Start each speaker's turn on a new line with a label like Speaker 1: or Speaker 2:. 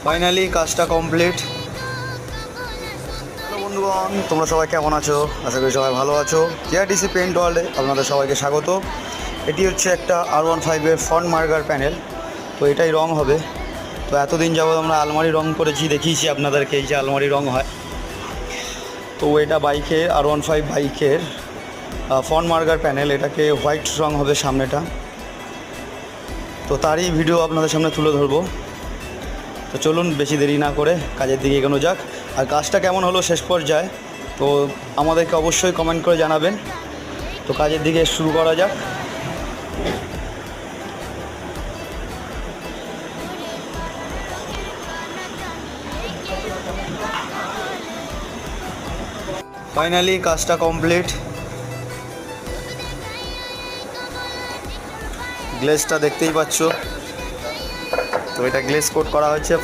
Speaker 1: Finally কাজটা complete. Hello বন্ধুগণ, তোমরা সবাই কেমন আছো? আশা করি সবাই ভালো আছো। কেআরটিসি পেইন্ট ওয়ার্ল্ডে আপনাদের সবাইকে স্বাগত। এটি হচ্ছে একটা R15-এর ফ্রন্ট মার্কার প্যানেল। তো এটাই রং হবে। তো এতদিন যাবৎ আমরা আলমারি রং করেছি, দেখিয়েছি আপনাদেরকে এই যে আলমারি রং হয়। তো এটা বাইকের R15 বাইকের ফ্রন্ট মার্কার প্যানেল, এটাকে হোয়াইট রং হবে সামনেটা। তো তারই ভিডিও আপনাদের সামনে তুলে ধরবো। তো চলুন বেশি দেরি না করে কাজের দিকে এগোনো যাক। আর কাজটা কেমন হলো শেষ পর্যায়ে তো আমাদেরকে অবশ্যই কমেন্ট করে জানাবেন। তো কাজের দিকে শুরু করা যাক। ফাইনালি কাজটা কমপ্লিট। গ্লেজটা দেখতেই পাচ্ছ। তো এটা গ্লেজ কোট করা হয়েছে